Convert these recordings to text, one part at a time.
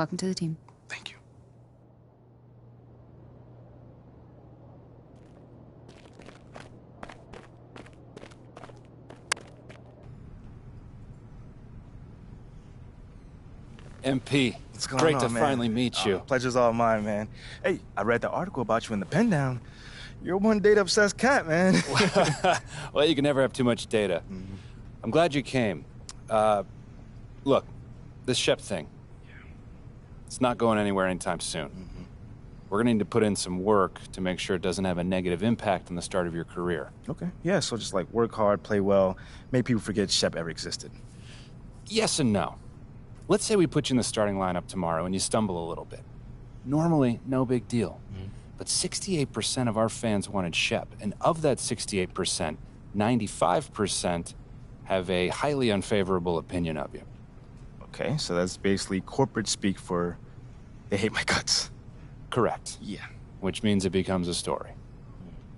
Welcome to the team. Thank you. MP, What's going great on, to man? finally meet you. Pleasure's all mine, man. Hey, I read the article about you in the pen down. You're one data-obsessed cat, man. Well, you can never have too much data. I'm glad you came. Look, this Shep thing, it's not going anywhere anytime soon. We're gonna need to put in some work to make sure it doesn't have a negative impact on the start of your career. Okay, yeah, so just like work hard, play well, make people forget Shep ever existed. Yes and no. Let's say we put you in the starting lineup tomorrow and you stumble a little bit. Normally, no big deal. But 68% of our fans wanted Shep, and of that 68%, 95% have a highly unfavorable opinion of you. Okay, so that's basically corporate speak for they hate my guts. Correct. Yeah. Which means it becomes a story.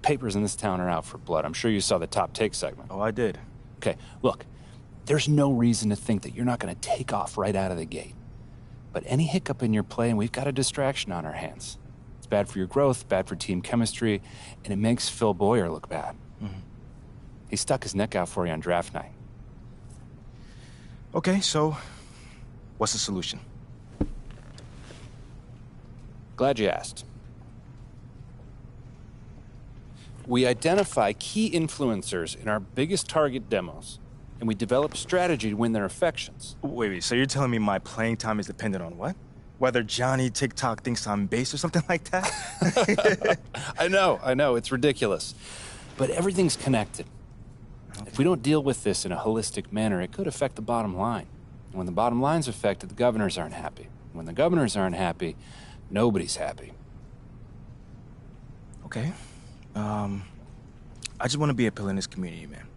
Papers in this town are out for blood. I'm sure you saw the top take segment. Oh, I did. Okay, look, there's no reason to think that you're not going to take off right out of the gate. But any hiccup in your play, and we've got a distraction on our hands. It's bad for your growth, bad for team chemistry, and it makes Phil Boyer look bad. He stuck his neck out for you on draft night. Okay, so what's the solution? Glad you asked. We identify key influencers in our biggest target demos, and we develop strategy to win their affections. Wait, so you're telling me my playing time is dependent on what? Whether Johnny TikTok thinks I'm base or something like that? I know, it's ridiculous. But everything's connected. Okay. If we don't deal with this in a holistic manner, it could affect the bottom line. And when the bottom line's affected, the governors aren't happy. When the governors aren't happy, nobody's happy. Okay. I just want to be a pillar in this community, man.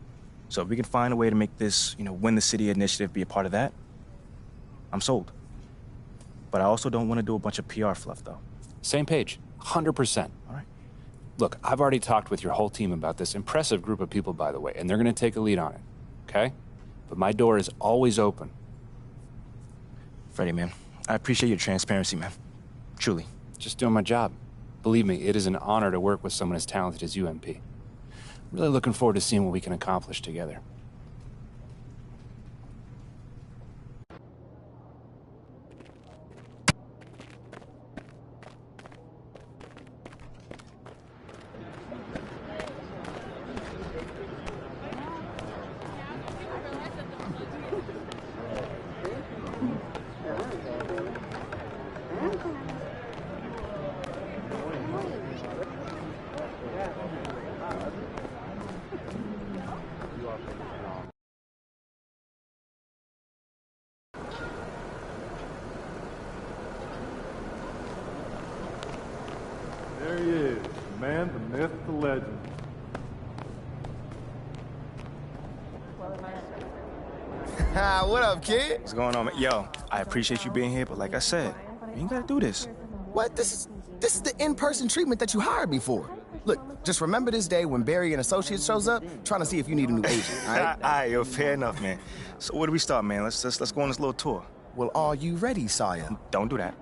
So if we can find a way to make this, win the city initiative be a part of that, I'm sold. But I also don't want to do a bunch of PR fluff, though. Same page, 100%. All right. Look, I've already talked with your whole team about this impressive group of people, by the way, and they're going to take a lead on it, okay? But my door is always open. Freddie, man, I appreciate your transparency, man. Truly. Just doing my job. Believe me, it is an honor to work with someone as talented as you, MP. Really looking forward to seeing what we can accomplish together. There he is, the man, the myth, the legend. What up, kid? What's going on, man? Yo, I appreciate you being here, but like I said, you ain't gotta do this. What? This is the in-person treatment that you hired me for. Look, just remember this day when Barry and Associates shows up, trying to see if you need a new agent, all right? All right, yo, fair enough, man. So where do we start, man? Let's go on this little tour. Well, are you ready, Sire? Don't do that.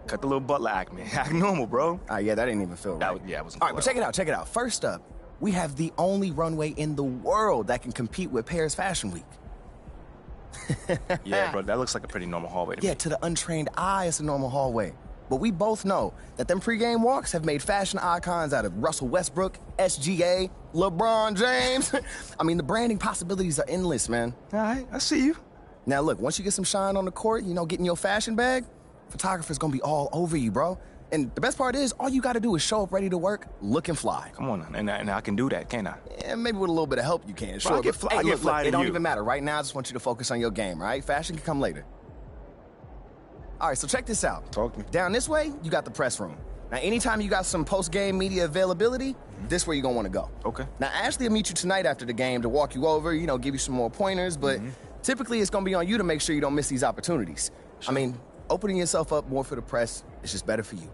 Cut the little butler act, man. Act normal, bro. Yeah, that didn't even feel right. It wasn't All right, but check it out. First up, we have the only runway in the world that can compete with Paris Fashion Week. Yeah, bro, that looks like a pretty normal hallway to me. Yeah, to the untrained eye, it's a normal hallway. But we both know that them pregame walks have made fashion icons out of Russell Westbrook, SGA, LeBron James. I mean, the branding possibilities are endless, man. All right, I see you. Now, look, once you get some shine on the court, getting your fashion bag, photographer's gonna be all over you, bro. And the best part is, all you gotta do is show up ready to work, looking fly. Come on, and I can do that, can't I? Yeah, maybe with a little bit of help you can, sure. I get fly, hey, I get fly it to don't you. even matter. Right now, I just want you to focus on your game, right? Fashion can come later. All right, so check this out. Talk to me. Down this way, you got the press room. Now, anytime you got some post-game media availability, this where you're gonna wanna go. Okay. Now, Ashley will meet you tonight after the game to walk you over, give you some more pointers, but typically it's gonna be on you to make sure you don't miss these opportunities. Sure. I mean, opening yourself up more for the press is just better for you.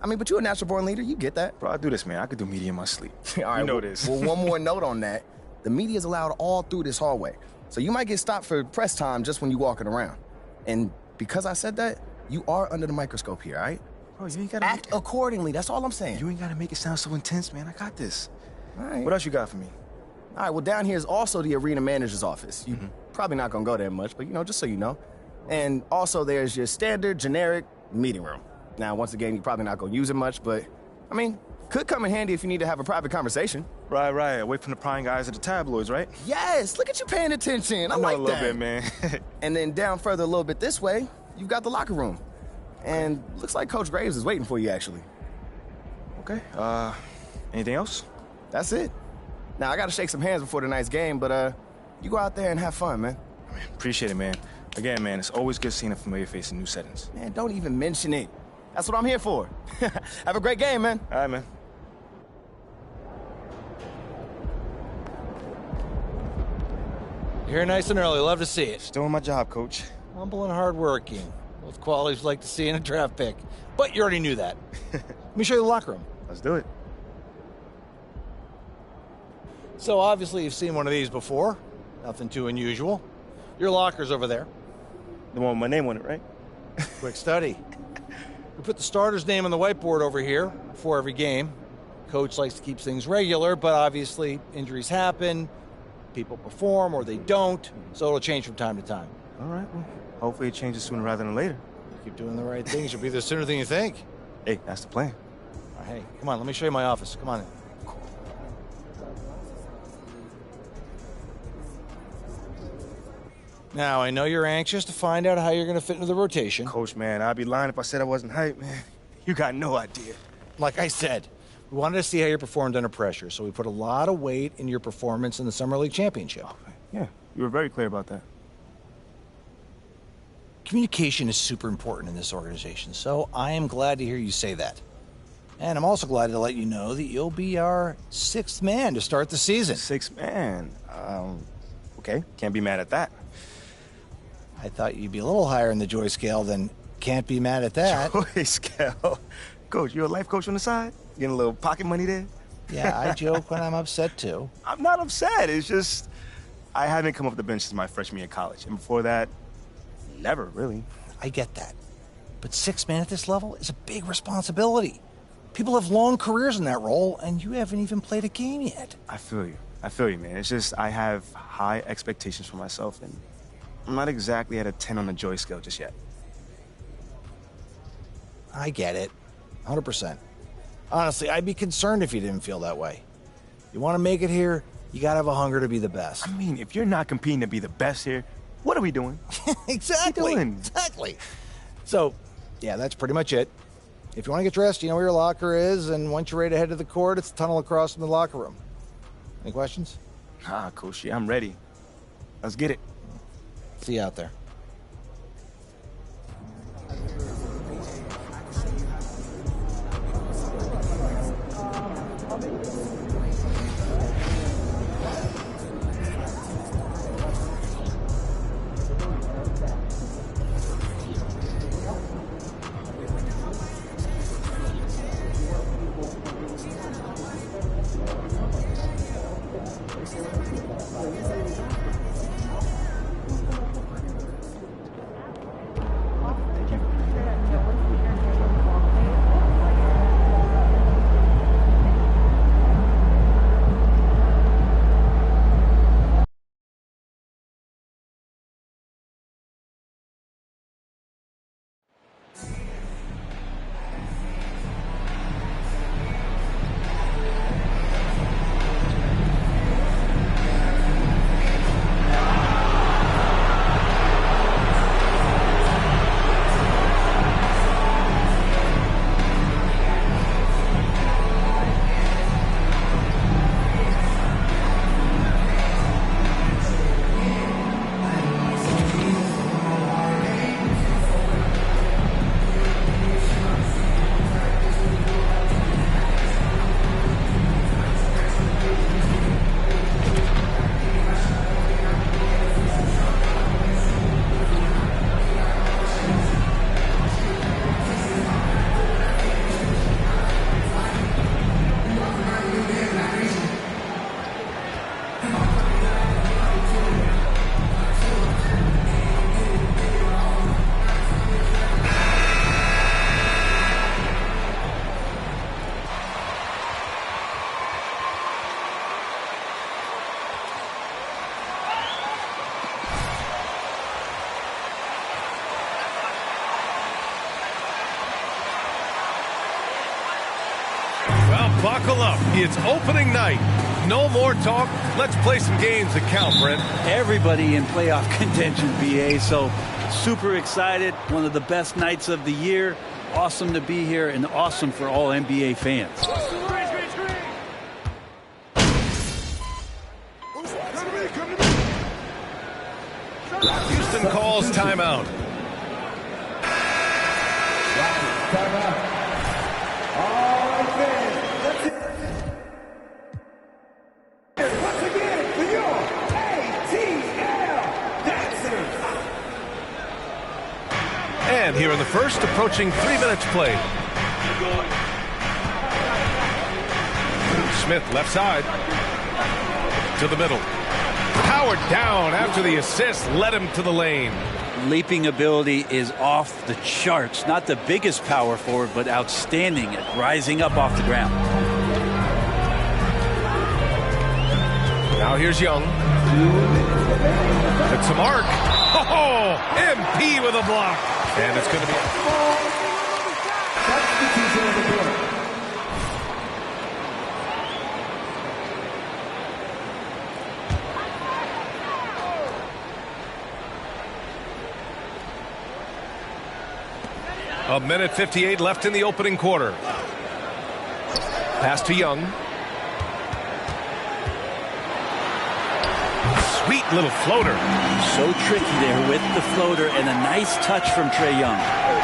I mean, but you're a natural-born leader, you get that. Bro, I do this, man. I could do media in my sleep. All right, you know this. Well, one more note on that. The media is allowed all through this hallway. So you might get stopped for press time just when you're walking around. And because I said that, You are under the microscope here, all right? Bro, you ain't gotta Act accordingly. That's all I'm saying. You ain't gotta make it sound so intense, man. I got this. All right. What else you got for me? All right, well, down here is also the arena manager's office. You're probably not going to go there much, but, just so you know. And also there's your standard, generic meeting room. Now, once again, you're probably not going to use it much, but, could come in handy if you need to have a private conversation. Right. Away from the prying eyes of the tabloids, right? Yes, look at you paying attention. I know like a little that. bit, man. And then down further a little bit this way, you've got the locker room. And looks like Coach Graves is waiting for you, actually. Okay, anything else? That's it. Now, I got to shake some hands before tonight's game, but you go out there and have fun, man. Appreciate it, man. Again, man, it's always good seeing a familiar face in new settings. Man, don't even mention it. That's what I'm here for. Have a great game, man. All right, man. You're here nice and early. Love to see it. Just doing my job, Coach. Humble and hardworking. Both qualities like to see in a draft pick. But you already knew that. Let me show you the locker room. Let's do it. So obviously you've seen one of these before. Nothing too unusual. Your locker's over there. The one with my name on it, right? Quick study. We put the starter's name on the whiteboard over here before every game. Coach likes to keep things regular, but obviously injuries happen. People perform or they don't, so it'll change from time to time. All right, well, hopefully it changes sooner rather than later. Keep doing the right things. You'll be there sooner than you think. Hey, that's the plan. All right, hey, come on, let me show you my office. Come on in. Now, I know you're anxious to find out how you're going to fit into the rotation. Coach, man, I'd be lying if I said I wasn't hyped, man. You got no idea. Like I said, we wanted to see how you performed under pressure, so we put a lot of weight in your performance in the Summer League Championship. Yeah, you were very clear about that. Communication is super important in this organization, so I am glad to hear you say that. And I'm also glad to let you know that you'll be our 6th man to start the season. 6th man. Okay, can't be mad at that. I thought you'd be a little higher in the joy scale than can't be mad at that. Joy scale. Coach, you a life coach on the side? Getting a little pocket money there? Yeah, I joke when I'm upset too. I'm not upset. It's just I haven't come off the bench since my freshman year of college. And before that, never, really. I get that. But 6 man at this level is a big responsibility. People have long careers in that role, and you haven't even played a game yet. I feel you, man. It's just I have high expectations for myself, and I'm not exactly at a 10 on the joy scale just yet. I get it. 100%. Honestly, I'd be concerned if you didn't feel that way. You want to make it here, you got to have a hunger to be the best. I mean, if you're not competing to be the best here, what are we doing? Exactly. What are you doing? Exactly. So, yeah, that's pretty much it. If you want to get dressed, you know where your locker is, and once you're ready to head to the court, it's the tunnel across from the locker room. Any questions? Coach, I'm ready. Let's get it. See you out there. Buckle up. It's opening night. No more talk. Let's play some games that count, Brent. Everybody in playoff contention, BA. So super excited. One of the best nights of the year. Awesome to be here and awesome for all NBA fans. Houston calls timeout. Timeout. All right, fans. Let's once again for your ATL Dancers. And here in the first, approaching 3 minutes played. Smith left side to the middle. Powered down after the assist led him to the lane. Leaping ability is off the charts. Not the biggest power forward, but outstanding at rising up off the ground. Now here's Young. It's a mark. Oh, MP with a block. And it's going to be... A minute 58 left in the opening quarter. Pass to Young. Sweet little floater. So tricky there with the floater and a nice touch from Trae Young.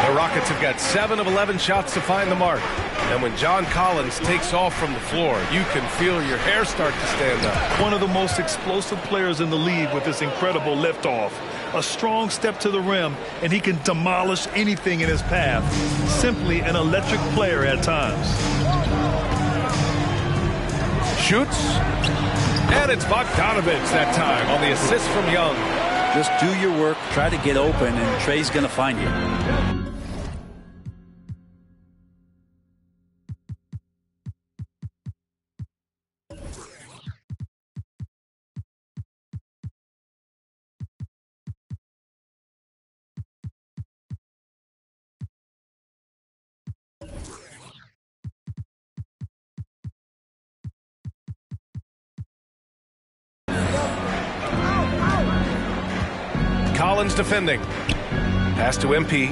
The Rockets have got 7 of 11 shots to find the mark. And when John Collins takes off from the floor, you can feel your hair start to stand up. One of the most explosive players in the league with this incredible liftoff. A strong step to the rim, and he can demolish anything in his path. Simply an electric player at times. Shoots. And it's Bogdanovich that time on the assist from Young. Just do your work, try to get open, and Trae's going to find you. Collins defending. Pass to MP.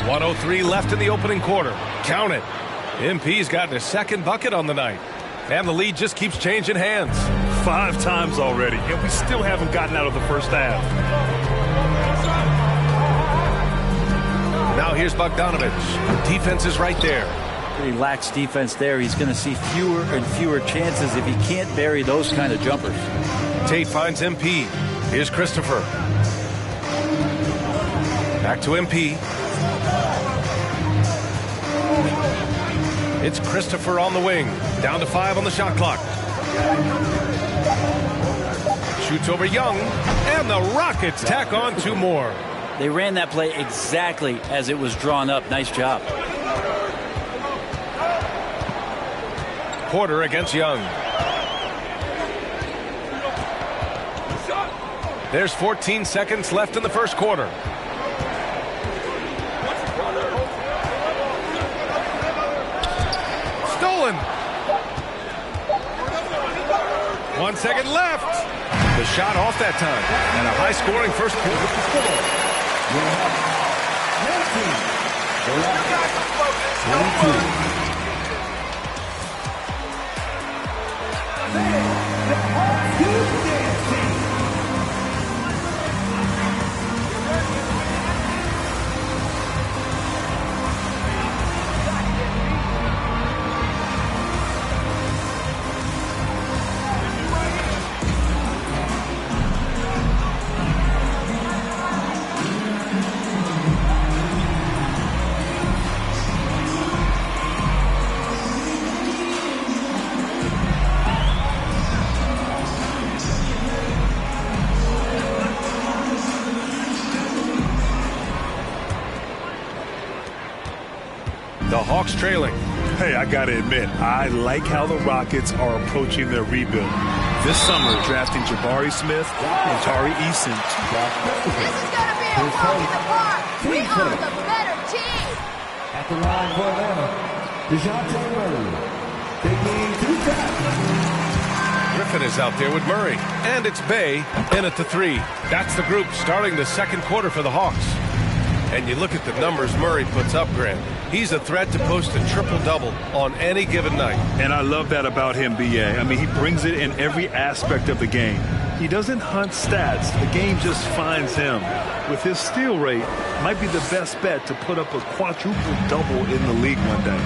1:03 left in the opening quarter. Count it. MP's gotten his second bucket on the night. And the lead just keeps changing hands. 5 times already, and we still haven't gotten out of the first half. Now here's Bogdanovich. Defense is right there. Pretty lax defense there. He's going to see fewer and fewer chances if he can't bury those kind of jumpers. Tate finds MP. Here's Christopher. Back to MP. It's Christopher on the wing. Down to 5 on the shot clock. Shoots over Young. And the Rockets tack on 2 more. They ran that play exactly as it was drawn up. Nice job. Porter against Young. There's 14 seconds left in the first quarter. Stolen. 1 second left. The shot off that time. And a high-scoring first quarter. The Hawks trailing. Hey, I got to admit, I like how the Rockets are approaching their rebuild. This summer, drafting Jabari Smith and Tari Eason. This is going to be a walk in the park. We are the better team. At the line for Atlanta, DeJounte Murray. Taking 2 steps. Griffin is out there with Murray, and it's Bay in at the 3. That's the group starting the second quarter for the Hawks. And you look at the numbers Murray puts up, Grant. He's a threat to post a triple-double on any given night. And I love that about him, B.A. I mean, he brings it in every aspect of the game. He doesn't hunt stats. The game just finds him. With his steal rate, might be the best bet to put up a quadruple-double in the league one day.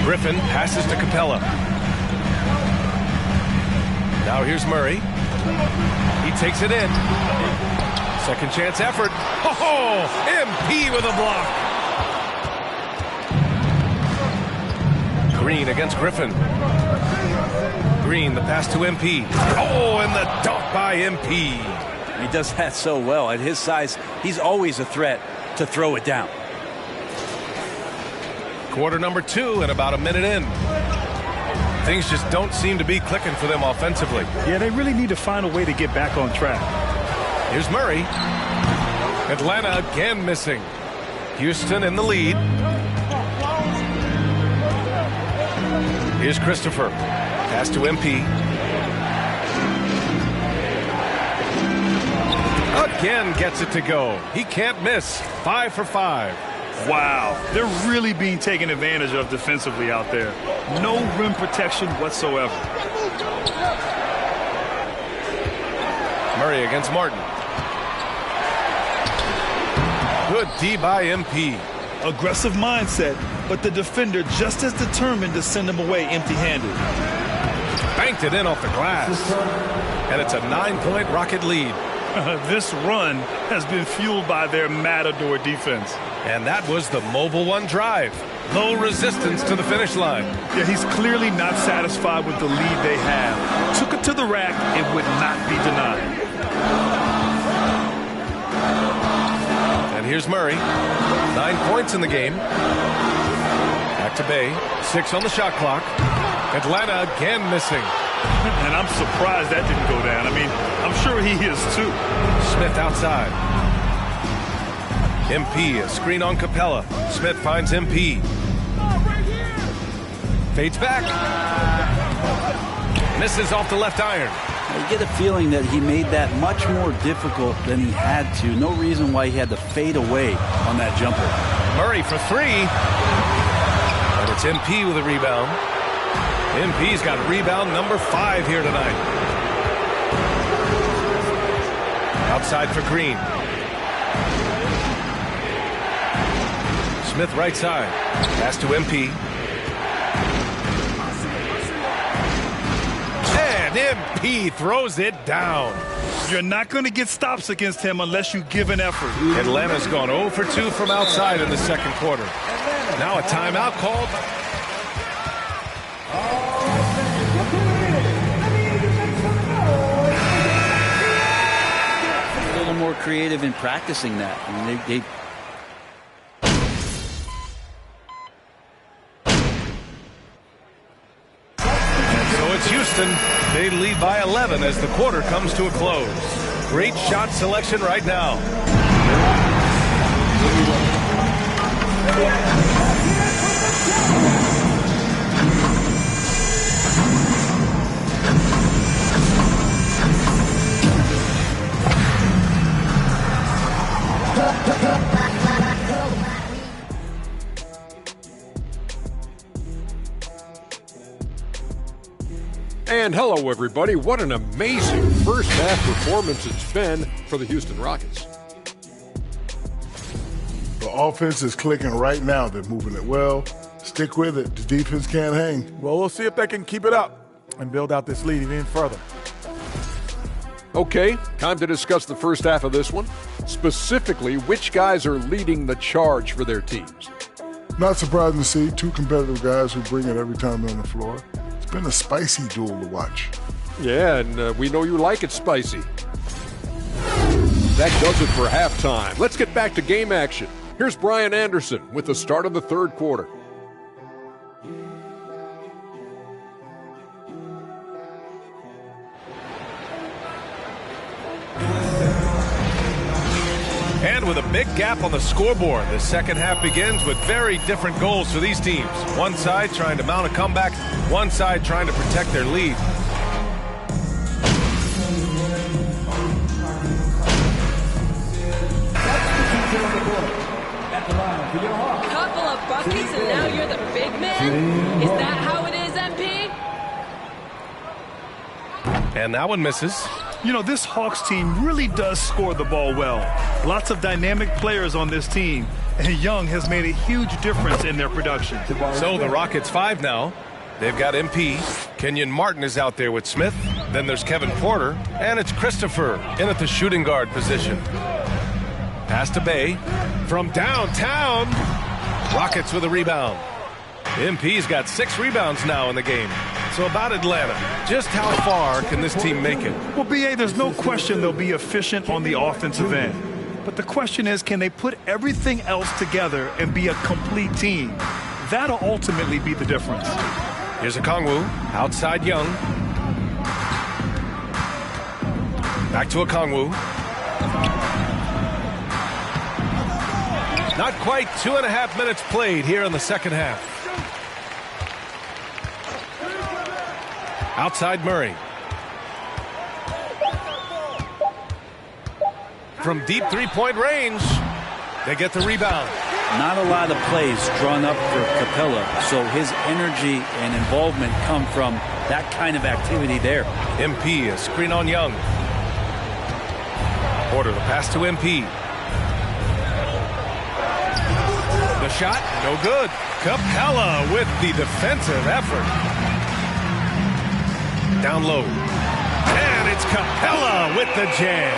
Griffin passes to Capella. Now here's Murray. He takes it in. Second chance effort. Oh, MP with a block. Green against Griffin. Green, the pass to MP. Oh, and the dunk by MP. He does that so well. At his size, he's always a threat to throw it down. Quarter number 2 and about a minute in. Things just don't seem to be clicking for them offensively. Yeah, they really need to find a way to get back on track. Here's Murray. Atlanta again missing. Houston in the lead. Here's Christopher. Pass to MP. Again gets it to go. He can't miss. 5 for 5. Wow, they're really being taken advantage of defensively out there. No rim protection whatsoever. Murray against Martin. Good D by MP. Aggressive mindset, but the defender just as determined to send him away empty-handed. Banked it in off the glass. And it's a 9-point Rocket lead. This run has been fueled by their Matador defense. And that was the Mobile One drive. Low resistance to the finish line. Yeah, he's clearly not satisfied with the lead they have. Took it to the rack and would not be denied. And here's Murray. 9 points in the game. Back to Bay. 6 on the shot clock. Atlanta again missing. And I'm surprised that didn't go down. I mean, I'm sure he is too. Smith outside. MP, a screen on Capella. Smith finds MP. Fades back. Misses off the left iron. I get a feeling that he made that much more difficult than he had to. No reason why he had to fade away on that jumper. Murray for 3. And it's MP with a rebound. MP's got rebound number 5 here tonight. Outside for Green. Smith right side. Pass to MP. And MP throws it down. You're not going to get stops against him unless you give an effort. Atlanta's gone 0 for 2 from outside in the second quarter. Now a timeout called. A little more creative in practicing that. I mean, they Houston, they lead by 11 as the quarter comes to a close. Great shot selection right now. And hello, everybody. What an amazing first half performance it's been for the Houston Rockets. The offense is clicking right now. They're moving it well. Stick with it. The defense can't hang. Well, we'll see if they can keep it up and build out this lead even further. Okay, time to discuss the first half of this one. Specifically, which guys are leading the charge for their teams? Not surprising to see 2 competitive guys who bring it every time they're on the floor. It's been a spicy duel to watch. Yeah, and we know you like it spicy. That does it for halftime. Let's get back to game action. Here's Brian Anderson with the start of the third quarter. And with a big gap on the scoreboard, the second half begins with very different goals for these teams. One side trying to mount a comeback, one side trying to protect their lead. Couple of buckets and now you're the big man? Is that how it is, MP? And that one misses. You know, this Hawks team really does score the ball well. Lots of dynamic players on this team, and Young has made a huge difference in their production. So the Rockets 5 now. They've got MP. Kenyon Martin is out there with Smith. Then there's Kevin Porter. And it's Christopher in at the shooting guard position. Pass to Bay. From downtown. Rockets with a rebound. MP's got 6 rebounds now in the game. So about Atlanta, just how far can this team make it? Well, B.A., there's no question they'll be efficient on the offensive end. But the question is, can they put everything else together and be a complete team? That'll ultimately be the difference. Here's Okongwu, outside Young. Back to Okongwu. Not quite 2.5 minutes played here in the second half. Outside Murray. From deep three-point range, they get the rebound. Not a lot of plays drawn up for Capella, so his energy and involvement come from that kind of activity there. MP, a screen on Young. Porter, the pass to MP. The shot, no good. Capella with the defensive effort. Down low. And it's Capella with the jam.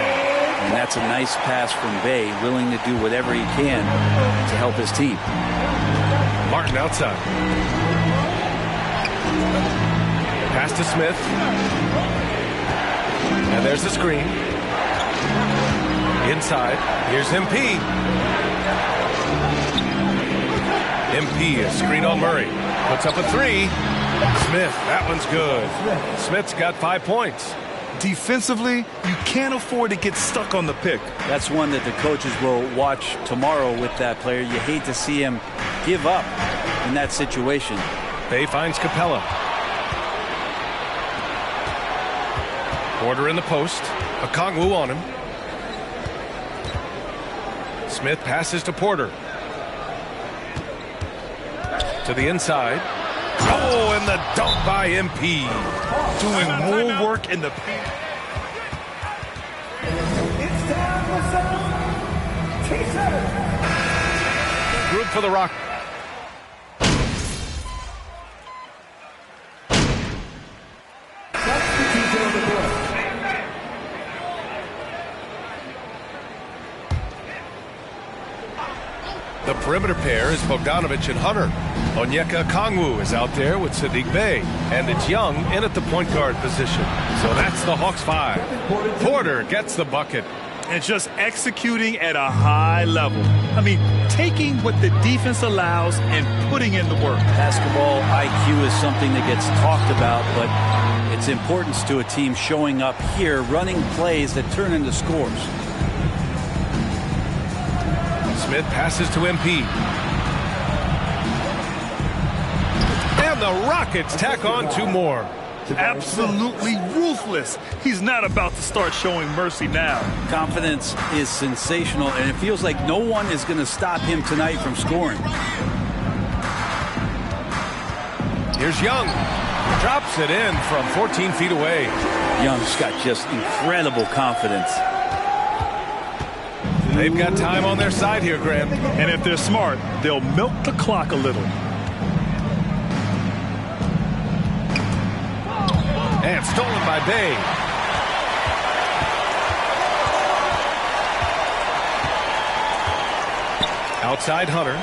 And that's a nice pass from Bay, willing to do whatever he can to help his team. Martin outside. Pass to Smith. And there's the screen. Inside. Here's MP. MP, a screen on Murray. Puts up a 3. Smith, that one's good. Smith's got 5 points. Defensively, you can't afford to get stuck on the pick. That's one that the coaches will watch tomorrow with that player. You hate to see him give up in that situation. Bay finds Capella. Porter in the post. Okongwu on him. Smith passes to Porter. To the inside. Oh, and the dunk by MP. Doing more work in the paint. It's time for some T7. Group for the Rock. The perimeter pair is Bogdanovich and Hunter. Onyeka Okongwu is out there with Sadiq Bey. And it's Young in at the point guard position. So that's the Hawks 5. Porter gets the bucket. And just executing at a high level. I mean, taking what the defense allows and putting in the work. Basketball IQ is something that gets talked about, but its importance to a team showing up here, running plays that turn into scores. Smith passes to MP. And the Rockets tack on 2 more. Absolutely ruthless. He's not about to start showing mercy now. Confidence is sensational, and it feels like no one is going to stop him tonight from scoring. Here's Young. Drops it in from 14 feet away. Young's got just incredible confidence. They've got time on their side here, Graham. And if they're smart, they'll milk the clock a little. And stolen by Bay. Outside Hunter.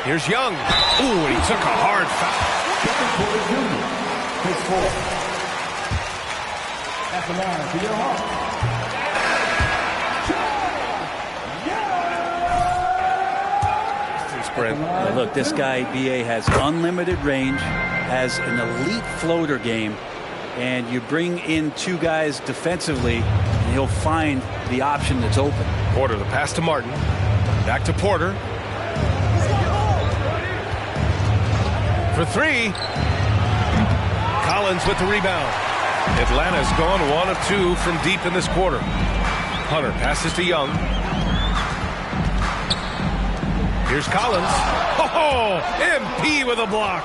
Here's Young. Ooh, he took a hard foul. At the line for your Hawks. Yeah, look, this guy, B.A., has unlimited range, has an elite floater game, and you bring in two guys defensively, and he'll find the option that's open. Porter, the pass to Martin. Back to Porter. For three. Collins with the rebound. Atlanta's gone 1 of 2 from deep in this quarter. Hunter passes to Young. Here's Collins. Oh, MP with a block.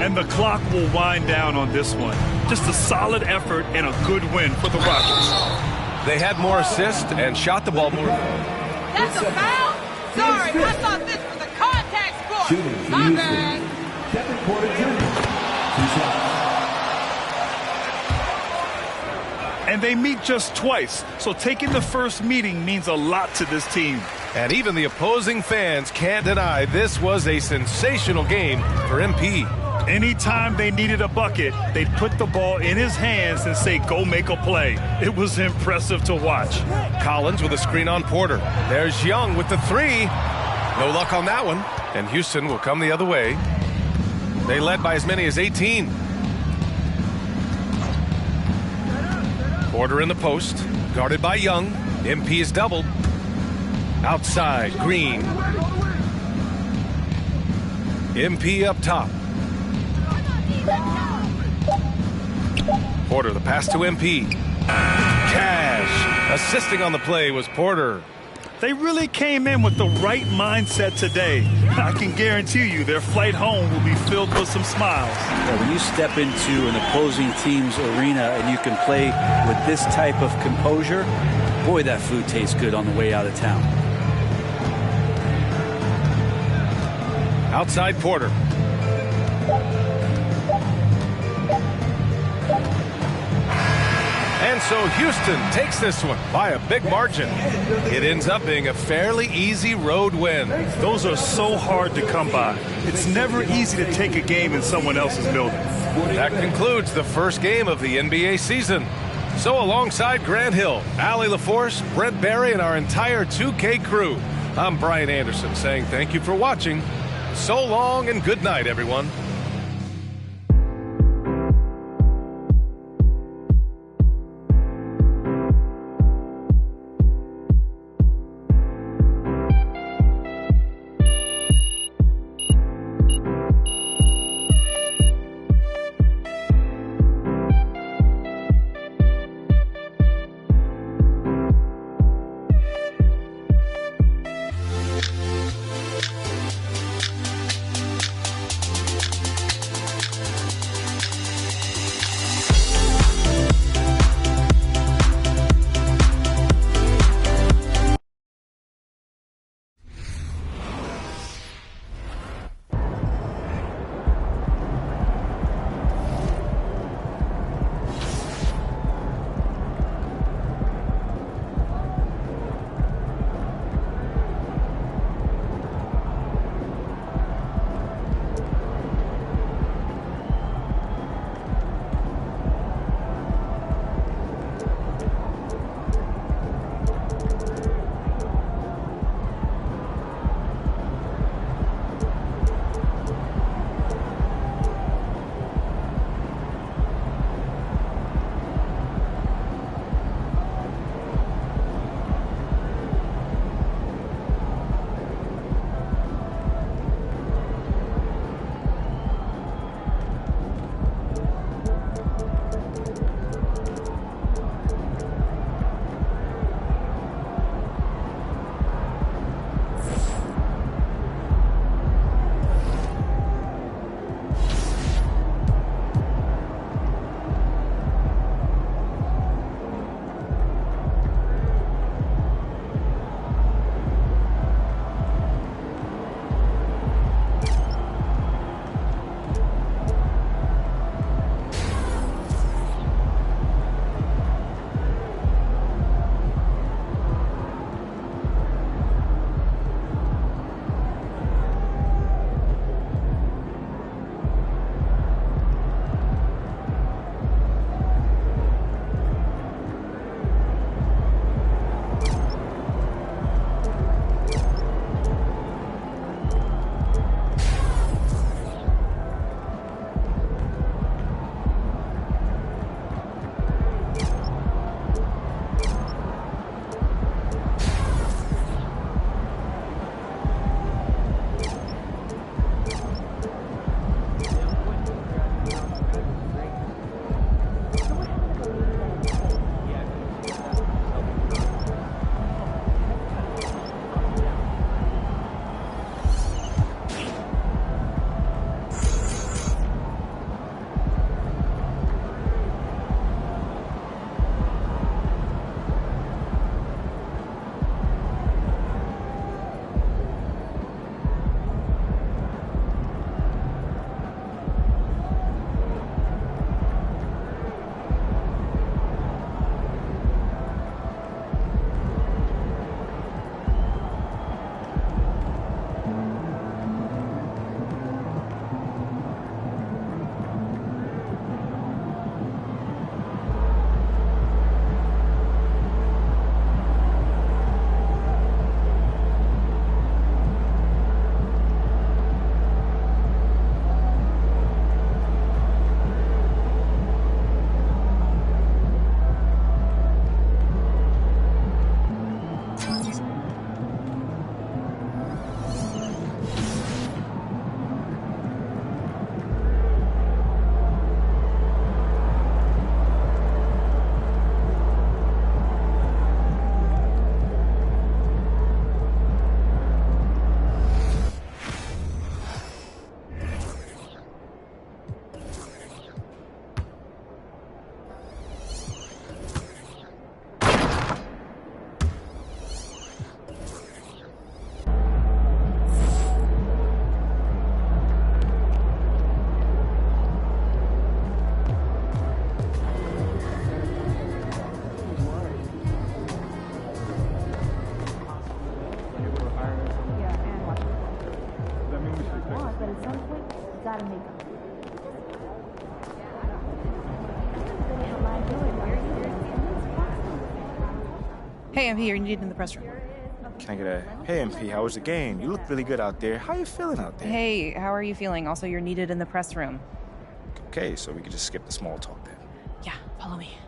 And the clock will wind down on this one. Just a solid effort and a good win for the Rockets. They had more assists and shot the ball more. That's a foul? Sorry, I thought this was a contact sport. My bad. Second quarter junior. 2 shots. And they meet just twice, so taking the first meeting means a lot to this team. And even the opposing fans can't deny this was a sensational game for MP. Anytime they needed a bucket, they'd put the ball in his hands and say, go make a play. It was impressive to watch. Collins with a screen on Porter. There's Young with the three. No luck on that one. And Houston will come the other way. They led by as many as 18. Porter in the post, guarded by Young. MP is doubled. Outside, Green. MP up top. Porter, the pass to MP. Cash. Assisting on the play was Porter. They really came in with the right mindset today. I can guarantee you their flight home will be filled with some smiles. Yeah, when you step into an opposing team's arena and you can play with this type of composure, boy, that food tastes good on the way out of town. Outside Porter. And so Houston takes this one by a big margin. It ends up being a fairly easy road win. Those are so hard to come by. It's never easy to take a game in someone else's building. That concludes the first game of the NBA season. So alongside Grant Hill, Allie LaForce, Brent Barry, and our entire 2K crew, I'm Brian Anderson saying thank you for watching. So long and good night, everyone. Hey, MP, you're needed in the press room. Can I get a, hey, MP, how was the game? You look really good out there. How you feeling out there? Hey, how are you feeling? Also, you're needed in the press room. Okay, so we can just skip the small talk then. Yeah, follow me.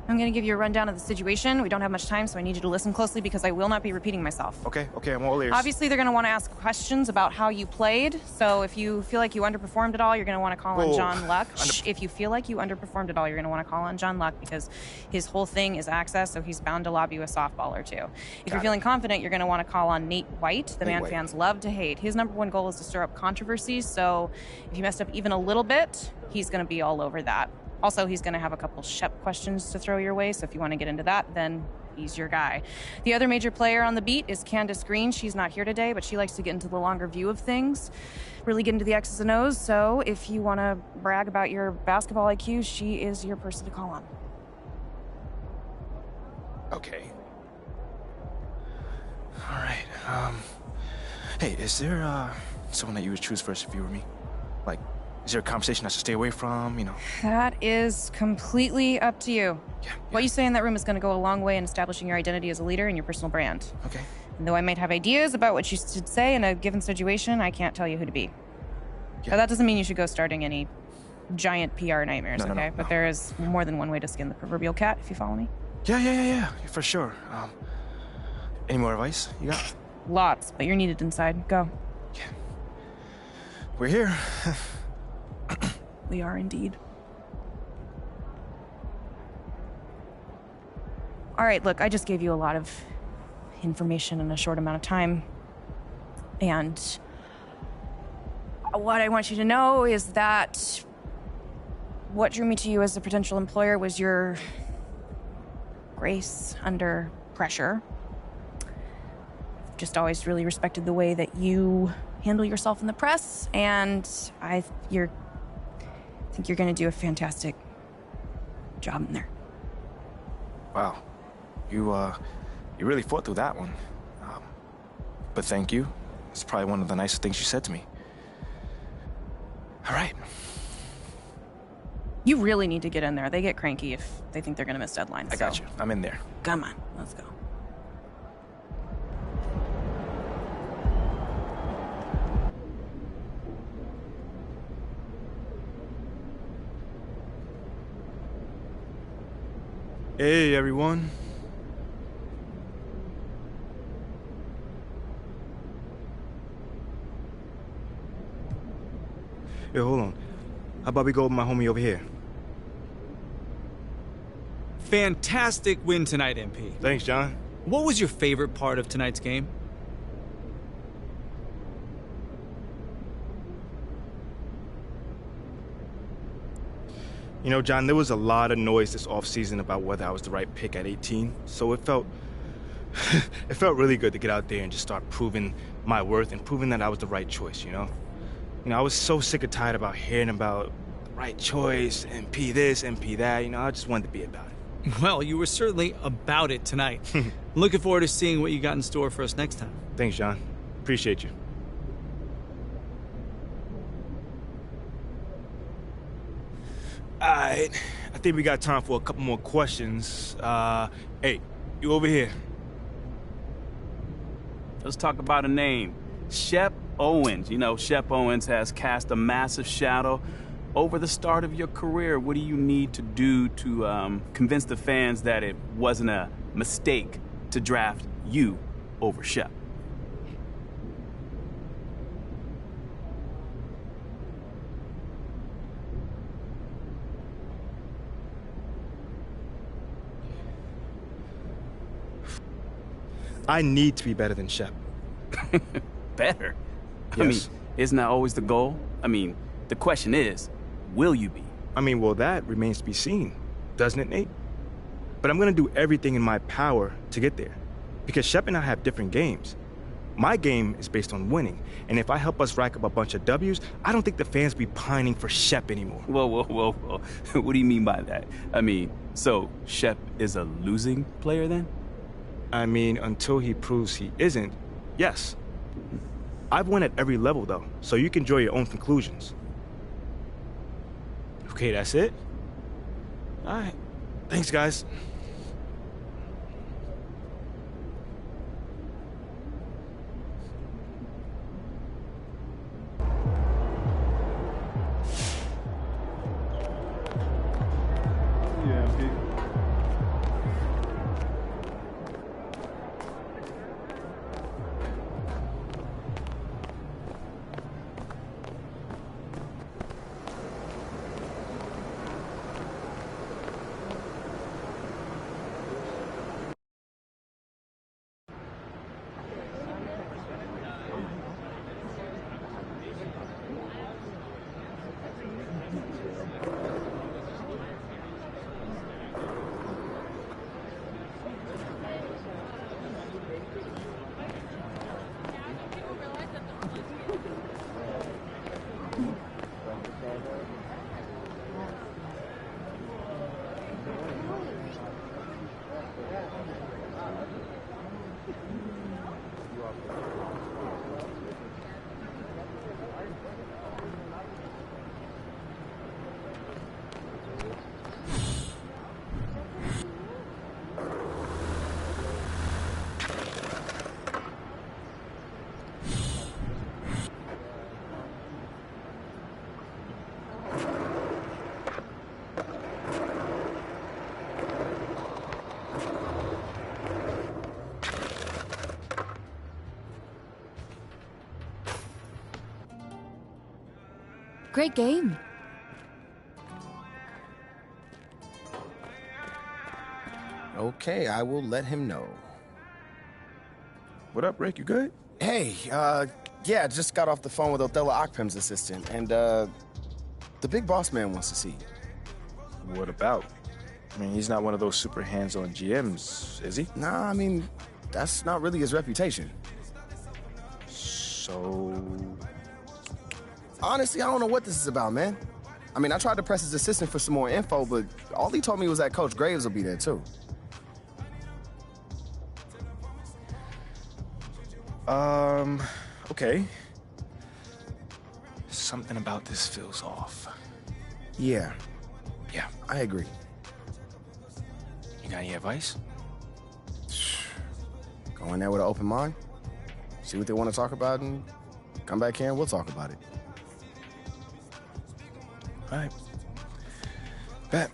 I'm going to give you a rundown of the situation. We don't have much time, so I need you to listen closely because I will not be repeating myself. Okay, I'm all ears. Obviously, they're going to want to ask questions about how you played. So if you feel like you underperformed at all, you're going to want to call on John Luck. If you feel like you underperformed at all, you're going to want to call on John Luck because his whole thing is access, so he's bound to lob you a softball or two. If you're feeling confident, you're going to want to call on Nate White, the man fans love to hate. His number one goal is to stir up controversies, so if you messed up even a little bit, he's going to be all over that. Also, he's going to have a couple Shep questions to throw your way, so if you want to get into that, then he's your guy. The other major player on the beat is Candace Green. She's not here today, but she likes to get into the longer view of things, really get into the X's and O's, so if you want to brag about your basketball IQ, she is your person to call on. Okay. All right. Hey, is there, someone that you would choose first if you were me? Like, is there a conversation I should stay away from, you know? That is completely up to you. Yeah. What you say in that room is going to go a long way in establishing your identity as a leader and your personal brand. Okay. And though I might have ideas about what you should say in a given situation, I can't tell you who to be. Yeah. But that doesn't mean you should go starting any giant PR nightmares, okay? But there is more than one way to skin the proverbial cat, if you follow me. Yeah, for sure. Any more advice you got? Lots, but you're needed inside. Go. Yeah. We're here. We are indeed. All right, look, I just gave you a lot of information in a short amount of time. And what I want you to know is that what drew me to you as a potential employer was your grace under pressure. Just always really respected the way that you handle yourself in the press, and I think you're going to do a fantastic job in there. Wow. You really fought through that one. But thank you. It's probably one of the nicest things you said to me. All right. You really need to get in there. They get cranky if they think they're going to miss deadlines. I got you. I'm in there. Come on, let's go. Hey, everyone. Hey, hold on. How about we go with my homie over here? Fantastic win tonight, MP. Thanks, John. What was your favorite part of tonight's game? You know, John, there was a lot of noise this offseason about whether I was the right pick at 18, so it felt it felt really good to get out there and just start proving my worth and proving that I was the right choice, you know? You know, I was so sick and tired about hearing about the right choice, MP this, MP that, you know, I just wanted to be about it. Well, you were certainly about it tonight. Looking forward to seeing what you got in store for us next time. Thanks, John. Appreciate you. Alright, I think we got time for a couple more questions. Hey, you over here. Let's talk about a name. Shep Owens. You know, Shep Owens has cast a massive shadow over the start of your career. What do you need to do to convince the fans that it wasn't a mistake to draft you over Shep? I need to be better than Shep. Better? Yes. I mean, isn't that always the goal? I mean, the question is, will you be? I mean, well, that remains to be seen, doesn't it, Nate? But I'm gonna do everything in my power to get there. Because Shep and I have different games. My game is based on winning, and if I help us rack up a bunch of W's, I don't think the fans be pining for Shep anymore. Whoa. What do you mean by that? I mean, so Shep is a losing player then? I mean, until he proves he isn't, yes. I've won at every level, though, so you can draw your own conclusions. Okay, that's it? All right. Thanks, guys. Great game. Okay, I will let him know. What up, Rick? You good? Hey, yeah, just got off the phone with Othello Akpem's assistant, and, the big boss man wants to see you. What about? I mean, he's not one of those super hands-on GMs, is he? Nah, I mean, that's not really his reputation. So... Honestly, I don't know what this is about, man. I mean, I tried to press his assistant for some more info, but all he told me was that Coach Graves will be there, too. Okay. Something about this feels off. Yeah. Yeah. I agree. You got any advice? Go in there with an open mind, see what they want to talk about, and come back here and we'll talk about it. All right. Bet.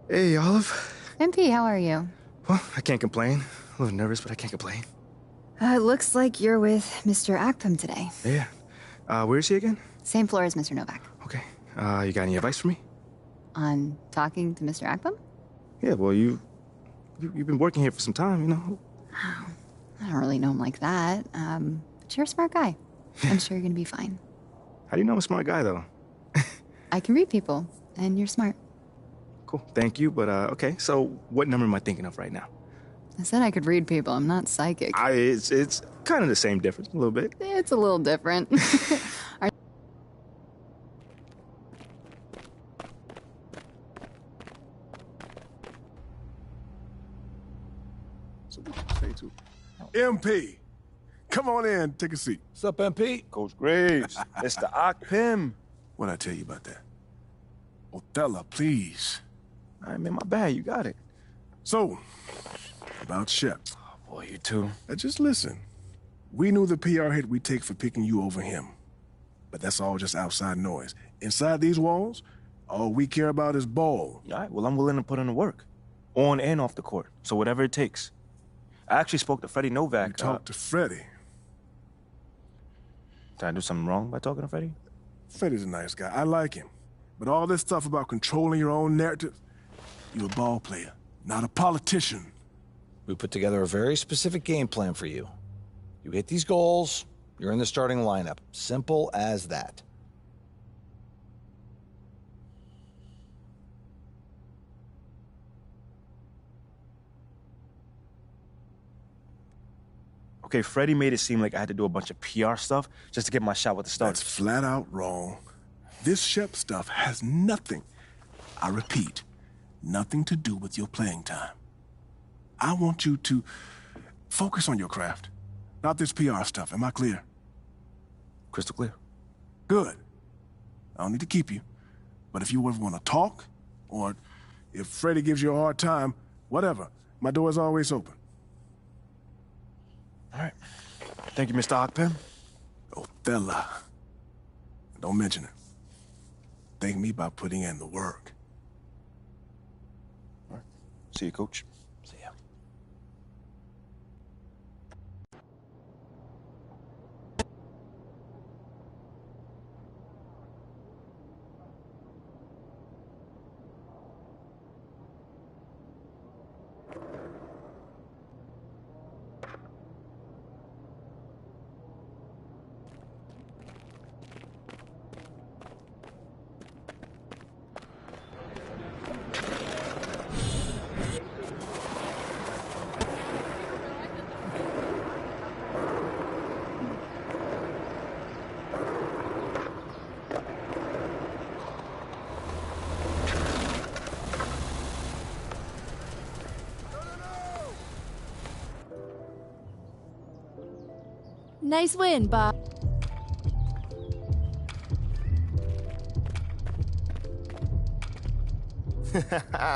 Hey, Olive. MP, how are you? Well, I can't complain. A little nervous, but I can't complain. It looks like you're with Mr. Akpem today. Yeah. Where is he again? Same floor as Mr. Novak. Okay. You got any advice for me? On talking to Mr. Akpem? Yeah, well, you've been working here for some time, you know. Oh, I don't really know him like that. But you're a smart guy. I'm sure you're gonna be fine. How do you know I'm a smart guy, though? I can read people, and you're smart. Cool. Thank you, but okay. So, what number am I thinking of right now? I said I could read people. I'm not psychic. It's kind of the same difference, a little bit. It's a little different. So what you say to MP? Come on in, take a seat. What's up, MP? Coach Graves, Mr. Akpem. What'd I tell you about that? Othello, please. All right, man, my bad. You got it. So, about Shep. Oh, boy, you too. Now just listen. We knew the PR hit we'd take for picking you over him. But that's all just outside noise. Inside these walls, all we care about is ball. All right, well, I'm willing to put in the work. On and off the court. So whatever it takes. I actually spoke to Freddie Novak. You talked to Freddie. Did I do something wrong by talking to Freddie? Freddie's a nice guy. I like him. But all this stuff about controlling your own narrative, you're a ball player, not a politician. We put together a very specific game plan for you. You hit these goals, you're in the starting lineup. Simple as that. Okay, Freddie made it seem like I had to do a bunch of PR stuff just to get my shot with the Stars. That's flat out wrong. This Shep stuff has nothing, I repeat, nothing to do with your playing time. I want you to focus on your craft, not this PR stuff. Am I clear? Crystal clear. Good. I don't need to keep you. But if you ever want to talk, or if Freddie gives you a hard time, whatever, my door is always open. All right. Thank you, Mr. Akpem. Othello. Don't mention it. Thank me by putting in the work. See you, Coach. See ya. Nice win, Bob.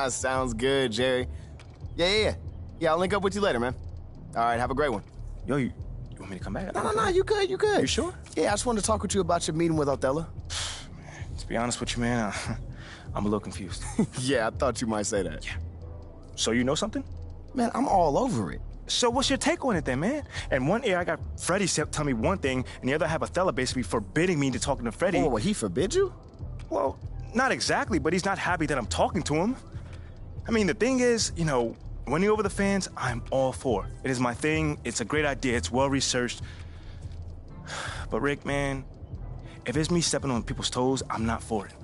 Sounds good, Jerry. Yeah, I'll link up with you later, man. All right, have a great one. Yo, you want me to come back? No, you good. You sure? Yeah, I just wanted to talk with you about your meeting with Othello. To be honest with you, man, I'm a little confused. Yeah, I thought you might say that. Yeah. So you know something? Man, I'm all over it. So what's your take on it then, man? And one ear I got Freddie tell me one thing, and the other I have Othello basically forbidding me to talking to Freddie. Oh, he forbid you? Well, not exactly, but he's not happy that I'm talking to him. I mean, the thing is, winning over the fans, I'm all for. It is my thing. It's a great idea. It's well-researched. But Rick, man, if it's me stepping on people's toes, I'm not for it.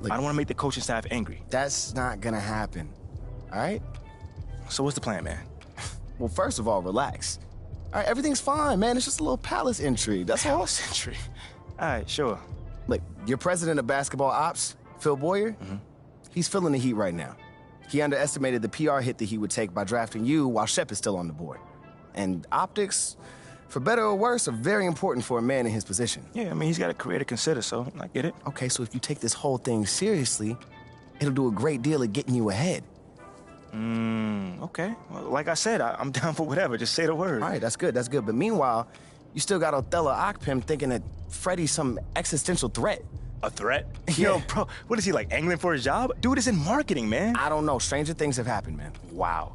Look, I don't want to make the coaching staff angry. That's not gonna happen, all right? So what's the plan, man? Well, first of all, relax. All right, everything's fine, man. It's just a little palace intrigue, that's all. Palace intrigue? All right, sure. Look, your president of basketball ops, Phil Boyer, he's feeling the heat right now. He underestimated the PR hit that he would take by drafting you while Shep is still on the board. And optics, for better or worse, are very important for a man in his position. Yeah, I mean, he's got a career to consider, so I get it. Okay, so if you take this whole thing seriously, it'll do a great deal of getting you ahead. Okay. Well, like I said, I'm down for whatever. Just say the word. All right, that's good. But meanwhile, you still got Othello Akpim thinking that Freddie's some existential threat. A threat? Yeah. Yo, bro, what is he, like, angling for his job? Dude is in marketing, man. I don't know. Stranger things have happened, man. Wow.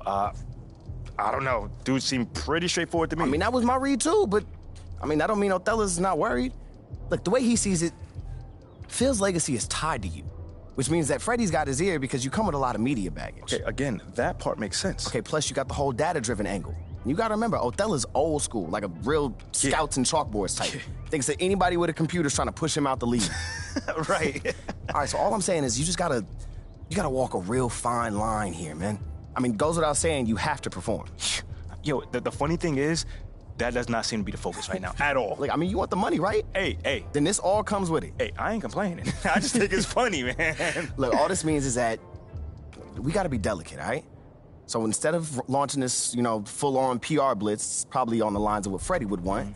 I don't know. Dude seemed pretty straightforward to me. I mean, that was my read, too, but, that don't mean Othello's not worried. Look, the way he sees it, Phil's legacy is tied to you. Which means that Freddie's got his ear because you come with a lot of media baggage. Okay, again, that part makes sense. Okay, plus you got the whole data-driven angle. You gotta remember, Othello's old school, like a real scouts and chalkboards type. Thinks that anybody with a computer's trying to push him out the league. Right. All right, so all I'm saying is you gotta walk a real fine line here, man. I mean, goes without saying, you have to perform. Yo, the funny thing is, that does not seem to be the focus right now, at all. Like, I mean, you want the money, right? Hey. Then this all comes with it. Hey, I ain't complaining. I just think it's funny, man. Look, all this means is that we gotta be delicate, all right? So instead of launching this, full-on PR blitz, probably on the lines of what Freddie would want,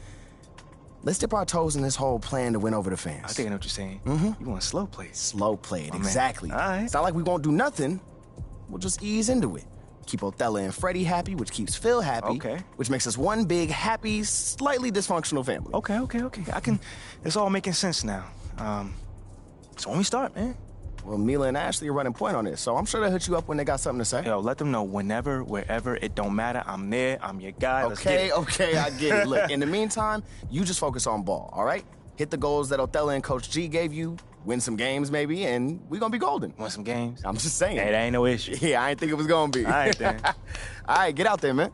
let's dip our toes in this whole plan to win over the fans. I think I know what you're saying. You want slow play. Slow play it, exactly. All right. It's not like we won't do nothing. We'll just ease into it. Keep Othello and Freddie happy, which keeps Phil happy. Okay. Which makes us one big, happy, slightly dysfunctional family. Okay. It's all making sense now. So when we start, man. Well, Mila and Ashley are running point on this, so I'm sure they'll hit you up when they got something to say. Yo, let them know whenever, wherever, it don't matter. I'm there, I'm your guy. Okay, I get it. Look, in the meantime, you just focus on ball, all right? Hit the goals that Othello and Coach G gave you, win some games maybe, and we're gonna be golden. Win some games? I'm just saying. Hey, that ain't no issue. Yeah, I ain't think it was gonna be. All right, then. All right, get out there, man.